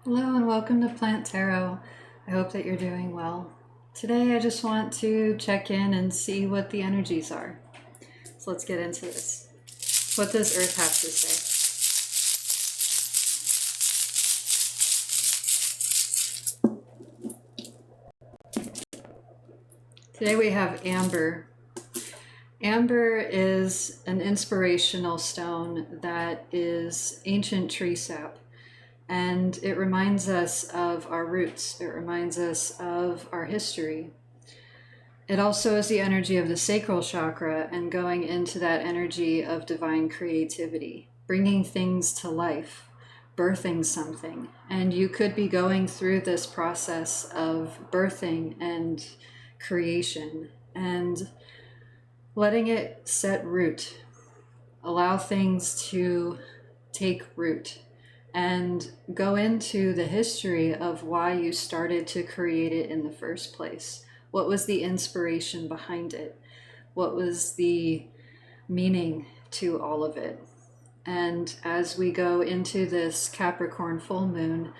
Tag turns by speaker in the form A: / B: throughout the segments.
A: Hello and welcome to Plant Tarot. I hope that you're doing well. Today I just want to check in and see what the energies are. So let's get into this. What does Earth have to say? Today we have Amber. Amber is an inspirational stone that is ancient tree sap. And it reminds us of our roots. It reminds us of our history. It also is the energy of the sacral chakra and going into that energy of divine creativity, bringing things to life, birthing something. And you could be going through this process of birthing and creation and letting it set root, allow things to take root, and go into the history of why you started to create it in the first place. What was the inspiration behind it? What was the meaning to all of it? And as we go into this Capricorn full moon,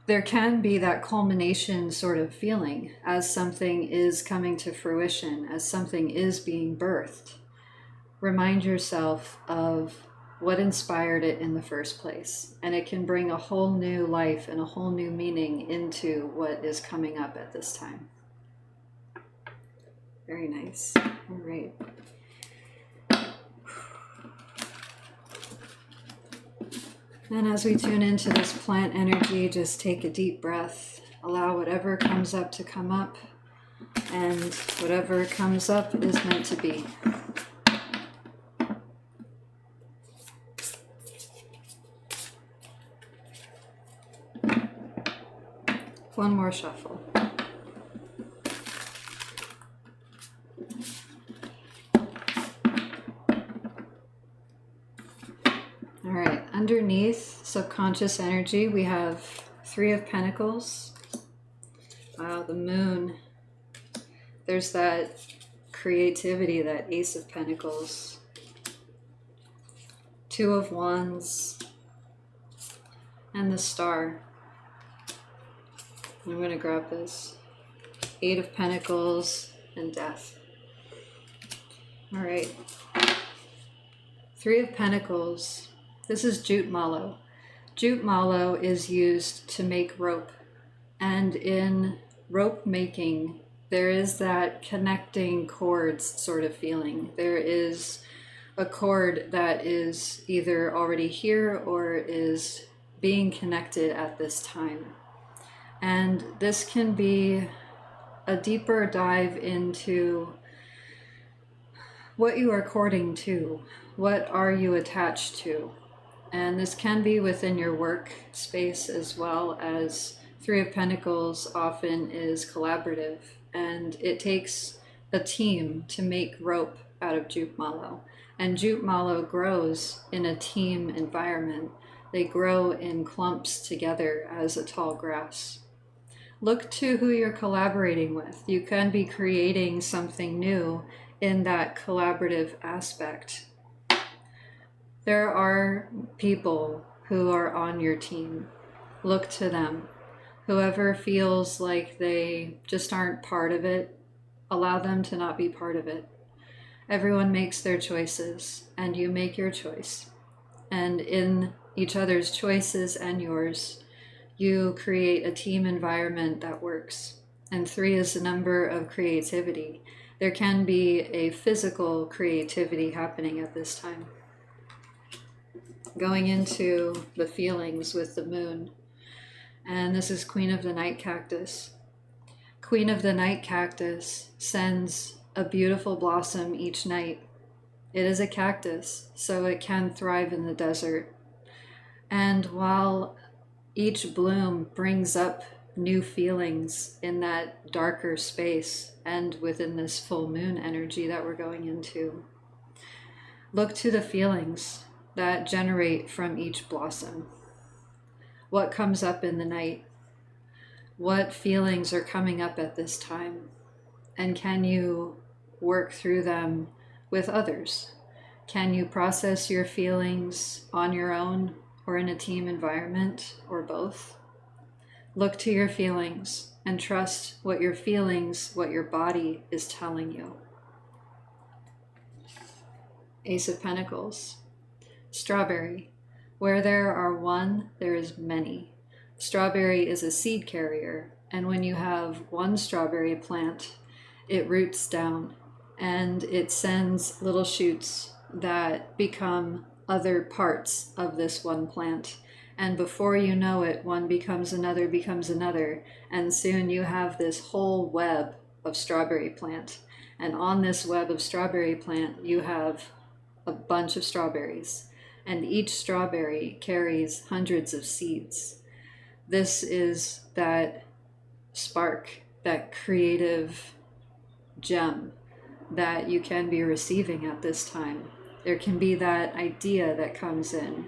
A: there can be that culmination sort of feeling as something is coming to fruition, as something is being birthed. Remind yourself of what inspired it in the first place. And it can bring a whole new life and a whole new meaning into what is coming up at this time. Very nice. All right. And as we tune into this plant energy, just take a deep breath. Allow whatever comes up to come up. And whatever comes up is meant to be. One more shuffle. All right, underneath subconscious energy, we have Three of Pentacles. Wow, the moon. There's that creativity, that Ace of Pentacles. Two of Wands. And the Star. I'm going to grab this. Eight of Pentacles and Death. All right. Three of Pentacles. This is jute mallow. Jute mallow is used to make rope. And in rope making, there is that connecting cords sort of feeling. There is a cord that is either already here or is being connected at this time. And this can be a deeper dive into what you are cording to. What are you attached to? And this can be within your work space as well, as Three of Pentacles often is collaborative. And it takes a team to make rope out of jute mallow. And jute mallow grows in a team environment. They grow in clumps together as a tall grass. Look to who you're collaborating with. You can be creating something new in that collaborative aspect. There are people who are on your team. Look to them. Whoever feels like they just aren't part of it, allow them to not be part of it. Everyone makes their choices, and you make your choice. And in each other's choices and yours, you create a team environment that works. And three is the number of creativity. There can be a physical creativity happening at this time. Going into the feelings with the moon. And this is Queen of the Night Cactus. Queen of the Night Cactus sends a beautiful blossom each night. It is a cactus, so it can thrive in the desert. And while each bloom brings up new feelings in that darker space and within this full moon energy that we're going into, look to the feelings that generate from each blossom. What comes up in the night? What feelings are coming up at this time? And can you work through them with others? Can you process your feelings on your own or in a team environment or both? Look to your feelings and trust what your feelings, what your body is telling you. Ace of Pentacles. Strawberry. Where there are one, there is many. Strawberry is a seed carrier, and when you have one strawberry plant, it roots down and it sends little shoots that become other parts of this one plant. And before you know it, one becomes another, and soon you have this whole web of strawberry plant. And on this web of strawberry plant, you have a bunch of strawberries, and each strawberry carries hundreds of seeds. This is that spark, that creative gem that you can be receiving at this time. There can be that idea that comes in,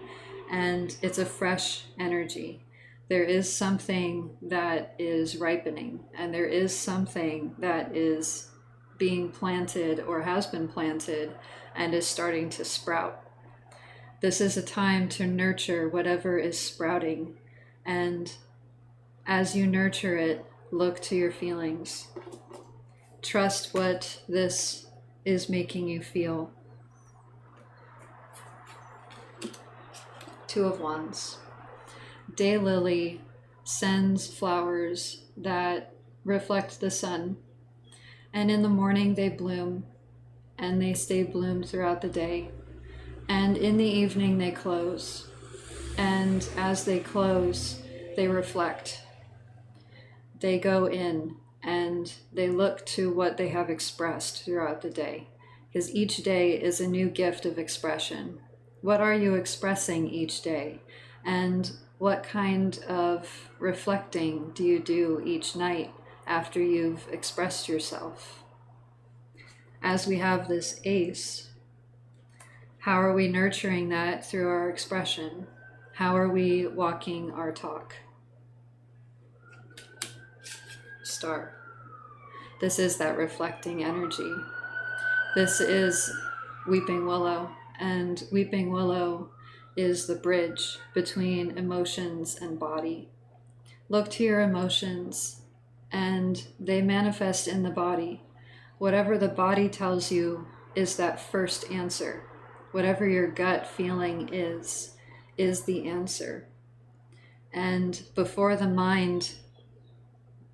A: and it's a fresh energy. There is something that is ripening, and there is something that is being planted or has been planted and is starting to sprout. This is a time to nurture whatever is sprouting, and as you nurture it, look to your feelings. Trust what this is making you feel. Two of Wands. Daylily sends flowers that reflect the sun, and in the morning they bloom, and they stay bloomed throughout the day, and in the evening they close, and as they close, they reflect. They go in and they look to what they have expressed throughout the day, because each day is a new gift of expression. What are you expressing each day? And what kind of reflecting do you do each night after you've expressed yourself? As we have this ace, how are we nurturing that through our expression? How are we walking our talk? Star. This is that reflecting energy. This is Weeping Willow, and Weeping Willow is the bridge between emotions and body. Look to your emotions, and they manifest in the body. Whatever the body tells you is that first answer. Whatever your gut feeling is the answer. And before the mind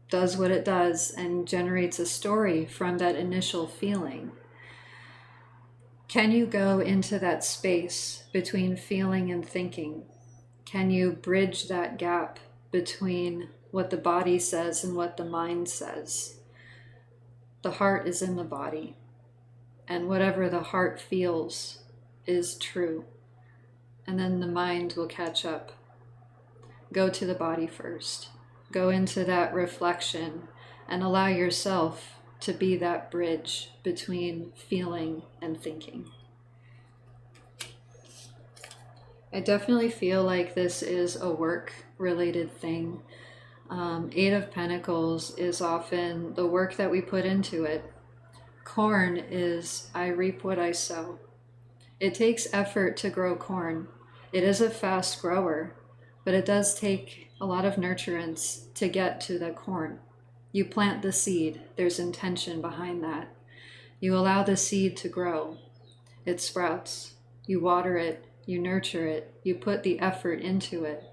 A: does what it does and generates a story from that initial feeling, can you go into that space between feeling and thinking? Can you bridge that gap between what the body says and what the mind says? The heart is in the body, and whatever the heart feels is true, and then the mind will catch up. Go to the body first. Go into that reflection and allow yourself to be that bridge between feeling and thinking. I definitely feel like this is a work-related thing. Eight of Pentacles is often the work that we put into it. Corn is, I reap what I sow. It takes effort to grow corn. It is a fast grower, but it does take a lot of nurturance to get to the corn. You plant the seed, there's intention behind that. You allow the seed to grow. It sprouts. You water it, you nurture it, you put the effort into it,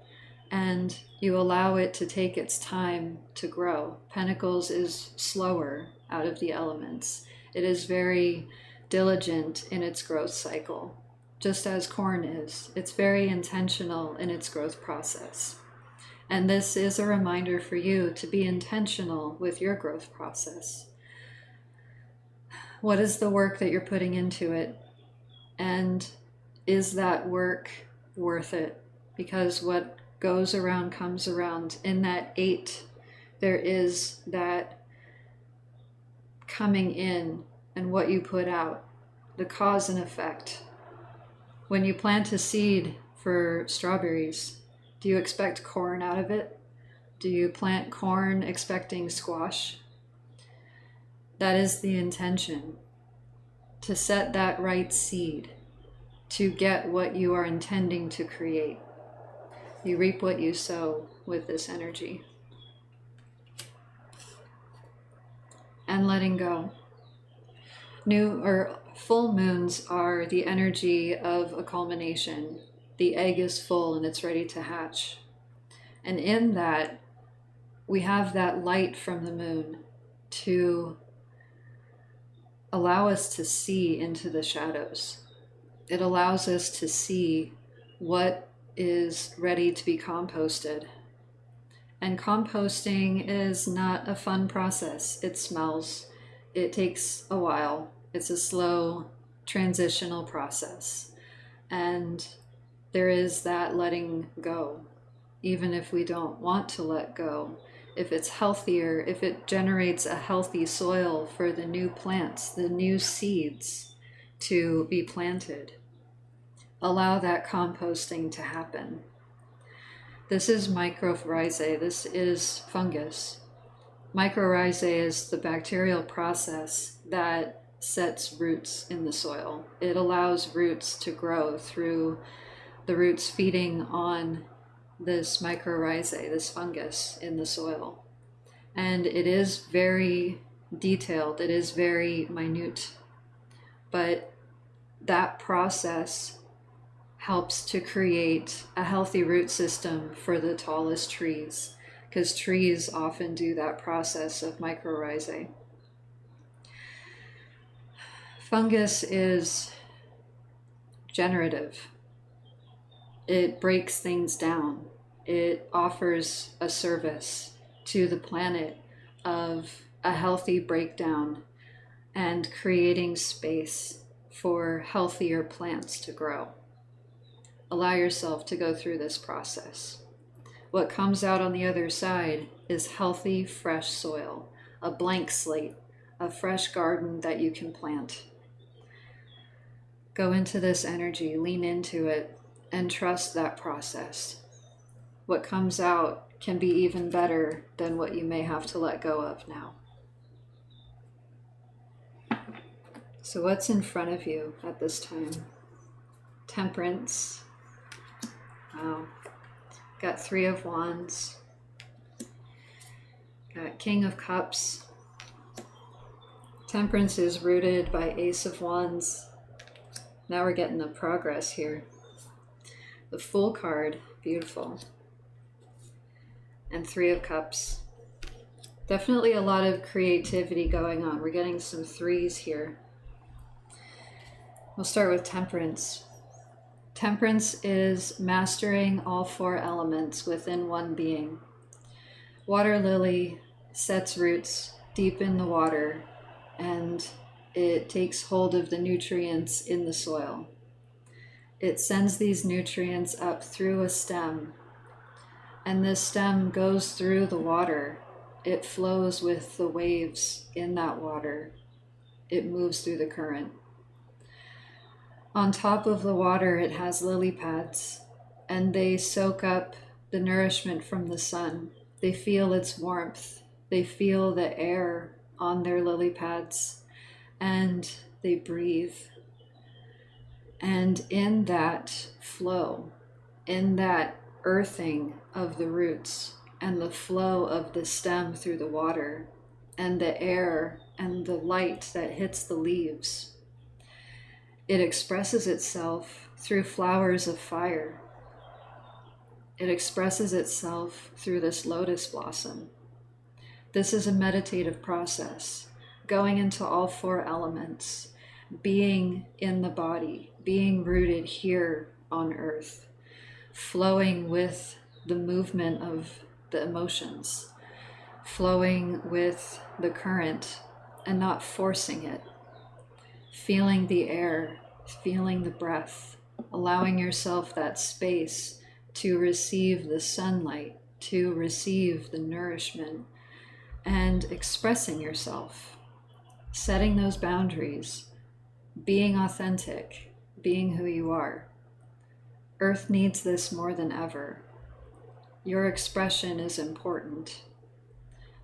A: and you allow it to take its time to grow. Pentacles is slower out of the elements. It is very diligent in its growth cycle, just as corn is. It's very intentional in its growth process. And this is a reminder for you to be intentional with your growth process. What is the work that you're putting into it? And is that work worth it? Because what goes around comes around. In that 8, there is that coming in and what you put out, the cause and effect. When you plant a seed for strawberries, do you expect corn out of it? Do you plant corn expecting squash? That is the intention, to set that right seed, to get what you are intending to create. You reap what you sow with this energy. and letting go. New or full moons are the energy of a culmination. The egg is full and it's ready to hatch. And in that, we have that light from the moon to allow us to see into the shadows. It allows us to see what is ready to be composted. And composting is not a fun process. It smells. It takes a while. It's a slow transitional process. And there is that letting go, even if we don't want to let go. If it's healthier, if it generates a healthy soil for the new plants, the new seeds to be planted, allow that composting to happen. This is mycorrhizae. This is fungus. Mycorrhizae is the bacterial process that sets roots in the soil. It allows roots to grow through the roots feeding on this mycorrhizae, this fungus in the soil. And it is very detailed, it is very minute, but that process helps to create a healthy root system for the tallest trees, because trees often do that process of mycorrhizae. Fungus is generative. It breaks things down. It offers a service to the planet of a healthy breakdown and creating space for healthier plants to grow. Allow yourself to go through this process. What comes out on the other side is healthy, fresh soil, a blank slate, a fresh garden that you can plant. Go into this energy, lean into it, and trust that process. What comes out can be even better than what you may have to let go of now. So what's in front of you at this time? Temperance. Wow. Got 3 of Wands. Got King of Cups. Temperance is rooted by Ace of Wands. Now we're getting the progress here. The Fool card, beautiful. And 3 of Cups. Definitely a lot of creativity going on. We're getting some 3s here. We'll start with Temperance. Temperance is mastering all 4 elements within one being. Water lily sets roots deep in the water, and it takes hold of the nutrients in the soil. It sends these nutrients up through a stem, and this stem goes through the water. It flows with the waves in that water. It moves through the current. On top of the water, it has lily pads, and they soak up the nourishment from the sun. They feel its warmth. They feel the air on their lily pads, and they breathe. And in that flow, in that earthing of the roots, and the flow of the stem through the water, and the air and the light that hits the leaves, it expresses itself through flowers of fire. It expresses itself through this lotus blossom. This is a meditative process, going into all 4 elements, being in the body, being rooted here on earth, flowing with the movement of the emotions, flowing with the current and not forcing it. Feeling the air, feeling the breath, allowing yourself that space to receive the sunlight, to receive the nourishment, and expressing yourself, setting those boundaries, being authentic, being who you are. Earth needs this more than ever. Your expression is important.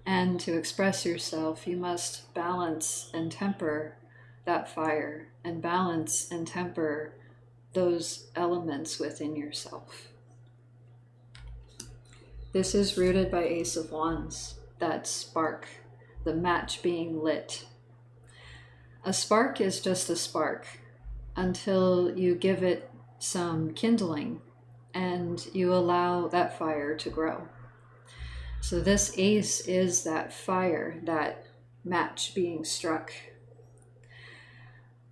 A: And to express yourself, you must balance and temper that fire, and balance and temper those elements within yourself. This is rooted by Ace of Wands, that spark, the match being lit. A spark is just a spark until you give it some kindling and you allow that fire to grow. So this ace is that fire, that match being struck.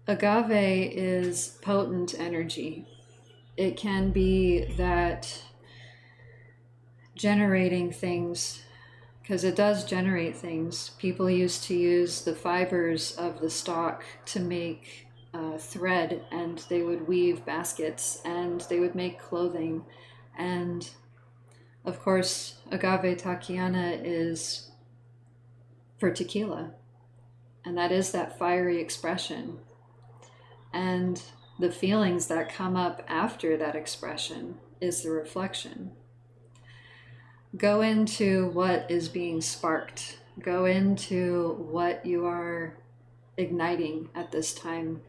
A: Agave is potent energy. It can be that generating things, because it does generate things. People used to use the fibers of the stalk to make thread, and they would weave baskets, and they would make clothing. And of course, agave takiana is for tequila, and that is that fiery expression. And the feelings that come up after that expression is the reflection. Go into what is being sparked. Go into what you are igniting at this time.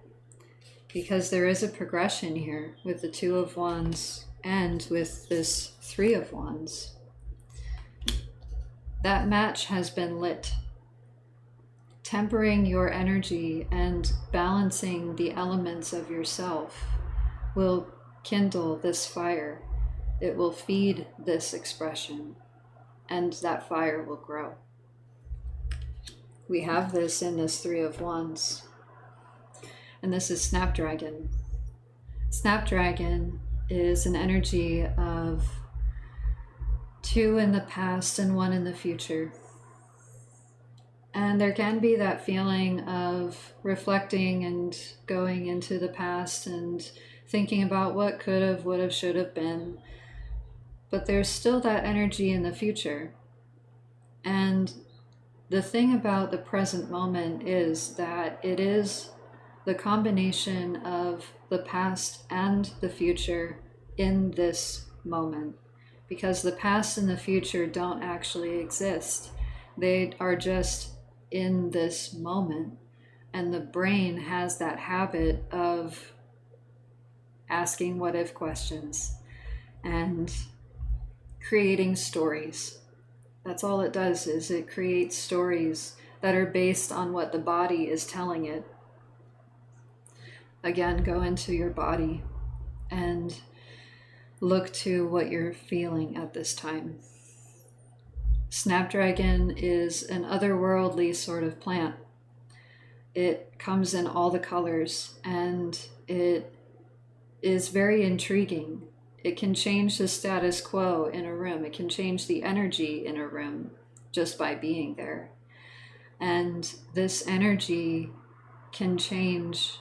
A: Because there is a progression here with the Two of Wands and with this Three of Wands. That match has been lit. Tempering your energy and balancing the elements of yourself will kindle this fire. It will feed this expression, and that fire will grow. We have this in this Three of Wands, and this is Snapdragon. Snapdragon is an energy of 2 in the past and 1 in the future. And there can be that feeling of reflecting and going into the past and thinking about what could have, would have, should have been. But there's still that energy in the future. And the thing about the present moment is that it is the combination of the past and the future in this moment. Because the past and the future don't actually exist. They are just in this moment, and the brain has that habit of asking what if questions and creating stories. That's all it does, is it creates stories that are based on what the body is telling it. Again, go into your body and look to what you're feeling at this time. Snapdragon is an otherworldly sort of plant. It comes in all the colors, and it is very intriguing. It can change the status quo in a room. It can change the energy in a room just by being there. And this energy can change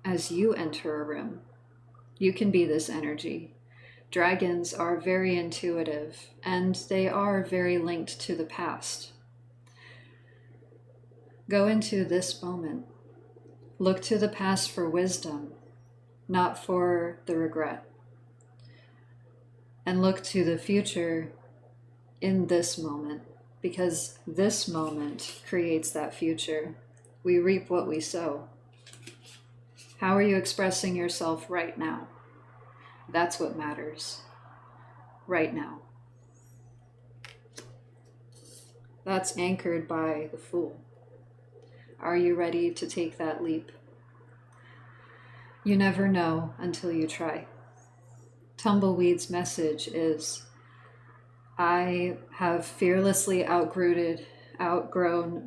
A: as you enter a room. You can be this energy. Dragons are very intuitive, and they are very linked to the past. Go into this moment. Look to the past for wisdom, not for the regret. And look to the future in this moment, because this moment creates that future. We reap what we sow. How are you expressing yourself right now? That's what matters. Right now. That's anchored by the Fool. Are you ready to take that leap? You never know until you try. Tumbleweed's message is, I have fearlessly outgrown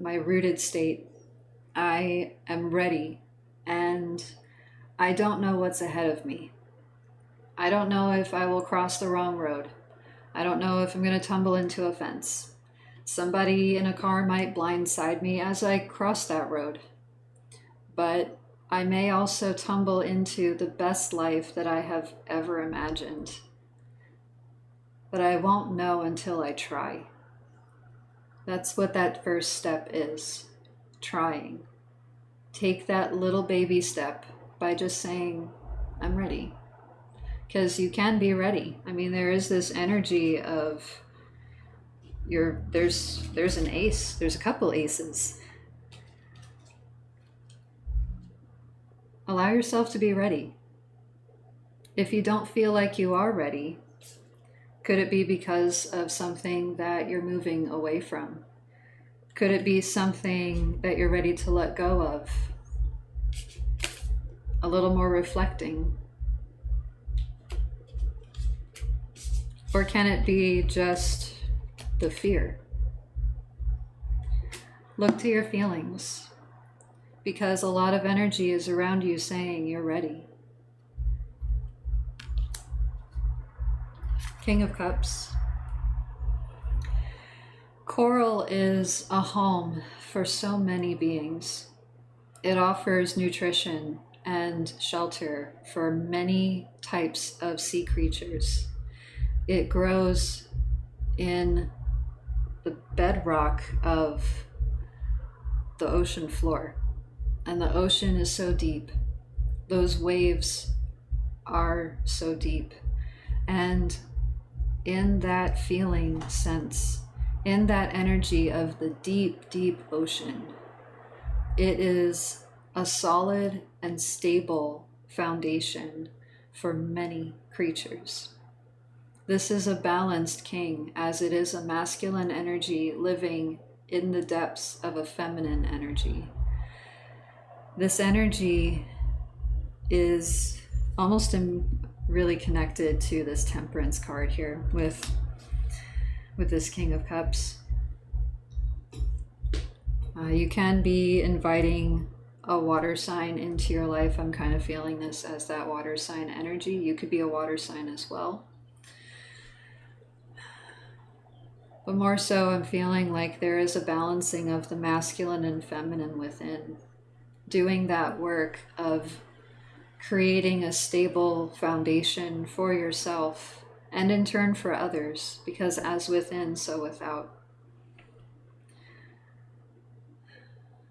A: my rooted state. I am ready, and I don't know what's ahead of me. I don't know if I will cross the wrong road. I don't know if I'm going to tumble into a fence. Somebody in a car might blindside me as I cross that road. But I may also tumble into the best life that I have ever imagined. But I won't know until I try. That's what that first step is. Trying. Take that little baby step by just saying, I'm ready. Because you can be ready. I mean, there is this energy of there's an ace, there's a couple aces. Allow yourself to be ready. If you don't feel like you are ready, could it be because of something that you're moving away from? Could it be something that you're ready to let go of? A little more reflecting. Or can it be just the fear? Look to your feelings, because a lot of energy is around you saying you're ready. King of Cups. Coral is a home for so many beings. It offers nutrition and shelter for many types of sea creatures. It grows in the bedrock of the ocean floor, and the ocean is so deep. Those waves are so deep. And in that feeling sense, in that energy of the deep, deep ocean, it is a solid and stable foundation for many creatures. This is a balanced king, as it is a masculine energy living in the depths of a feminine energy. This energy is almost really connected to this Temperance card here with this King of Cups. You can be inviting a water sign into your life. I'm kind of feeling this as that water sign energy. You could be a water sign as well. But more so, I'm feeling like there is a balancing of the masculine and feminine within, doing that work of creating a stable foundation for yourself and in turn for others, because as within, so without.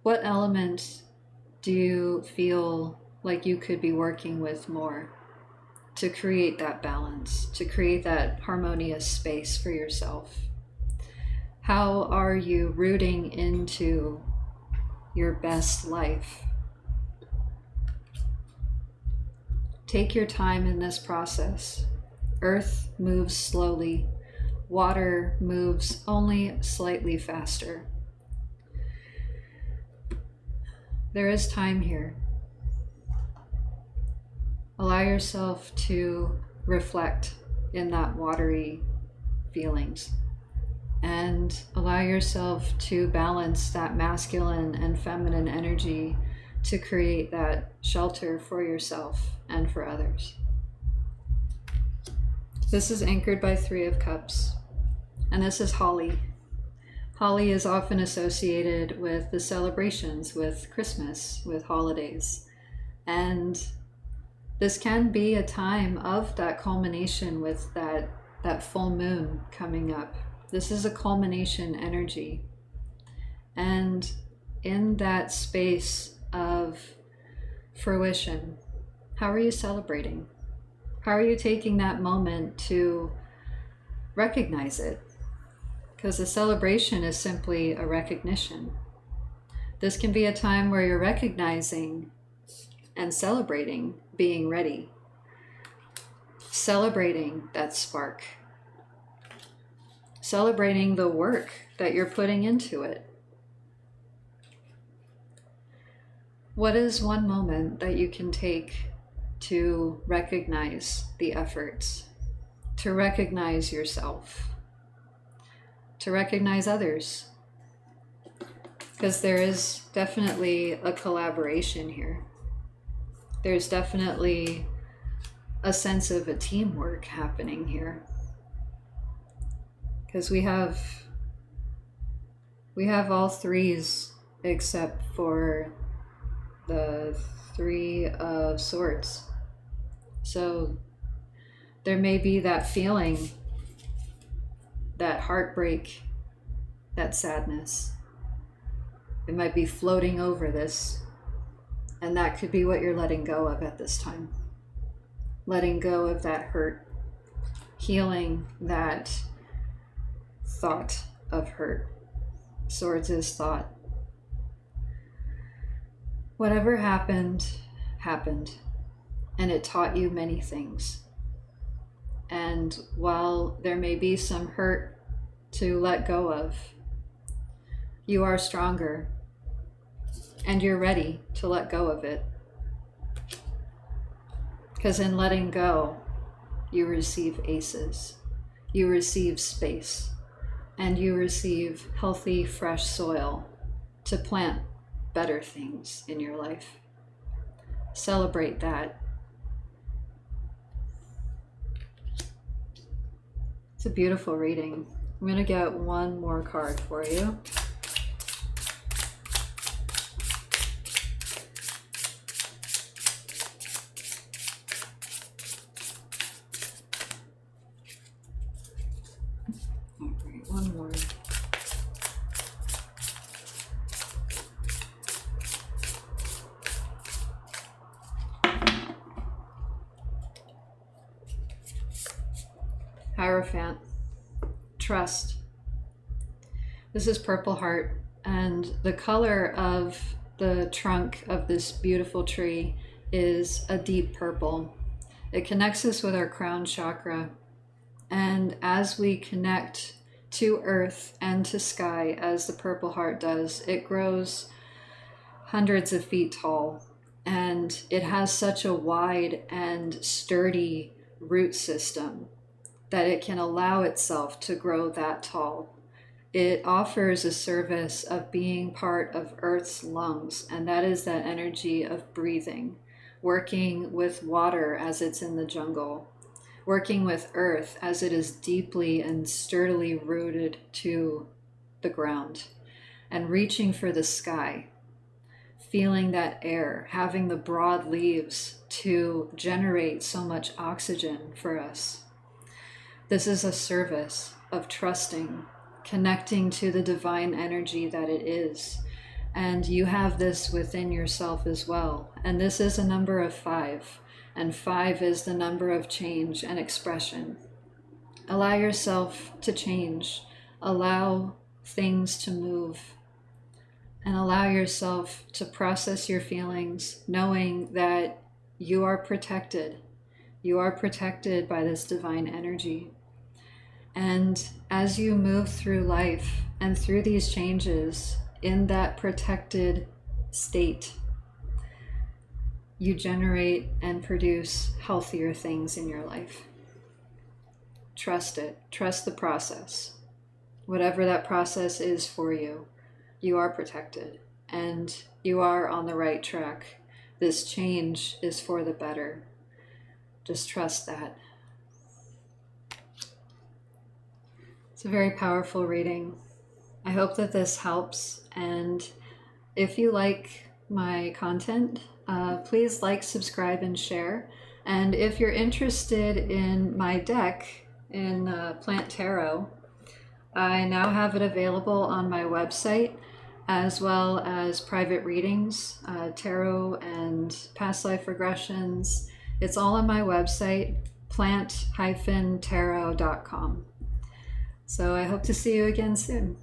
A: What element do you feel like you could be working with more to create that balance, to create that harmonious space for yourself? How are you rooting into your best life? Take your time in this process. Earth moves slowly. Water moves only slightly faster. There is time here. Allow yourself to reflect in that watery feelings, and allow yourself to balance that masculine and feminine energy to create that shelter for yourself and for others. This is anchored by Three of Cups, and this is holly. Holly is often associated with the celebrations, with Christmas, with holidays. And this can be a time of that culmination with that full moon coming up. This is a culmination energy. And in that space of fruition, how are you celebrating? How are you taking that moment to recognize it? Because the celebration is simply a recognition. This can be a time where you're recognizing and celebrating being ready, celebrating that spark, celebrating the work that you're putting into it. What is one moment that you can take to recognize the efforts, to recognize yourself, to recognize others? Because there is definitely a collaboration here. There's definitely a sense of a teamwork happening here. Because we have all threes except for the Three of Swords. So there may be that feeling, that heartbreak, that sadness. It might be floating over this, and that could be what you're letting go of at this time. Letting go of that hurt, healing that thought of hurt. Swords is thought. Whatever happened, happened, and it taught you many things. And while there may be some hurt to let go of, You are stronger, and you're ready to let go of it. Because in letting go, you receive aces, you receive space, and you receive healthy, fresh soil to plant better things in your life. Celebrate that. It's a beautiful reading. I'm going to get one more card for you. All right, one more. Hierophant. Trust. This is Purple Heart, and the color of the trunk of this beautiful tree is a deep purple. It connects us with our crown chakra, and as we connect to earth and to sky, as the Purple Heart does, it grows hundreds of feet tall, and it has such a wide and sturdy root system that it can allow itself to grow that tall. It offers a service of being part of Earth's lungs, and that is that energy of breathing, working with water as it's in the jungle, working with earth as it is deeply and sturdily rooted to the ground, and reaching for the sky, feeling that air, having the broad leaves to generate so much oxygen for us. This is a service of trusting, connecting to the divine energy that it is. And you have this within yourself as well. And this is a number of 5. And 5 is the number of change and expression. Allow yourself to change. Allow things to move. And allow yourself to process your feelings, knowing that you are protected. You are protected by this divine energy. And as you move through life and through these changes in that protected state, you generate and produce healthier things in your life. Trust it. Trust the process. Whatever that process is for you, you are protected and you are on the right track. This change is for the better. Just trust that. It's a very powerful reading. I hope that this helps, and if you like my content, please like, subscribe, and share. And if you're interested in my deck in Plant Tarot, I now have it available on my website, as well as private readings, tarot and past life regressions. It's all on my website, plant-tarot.com. So I hope to see you again soon.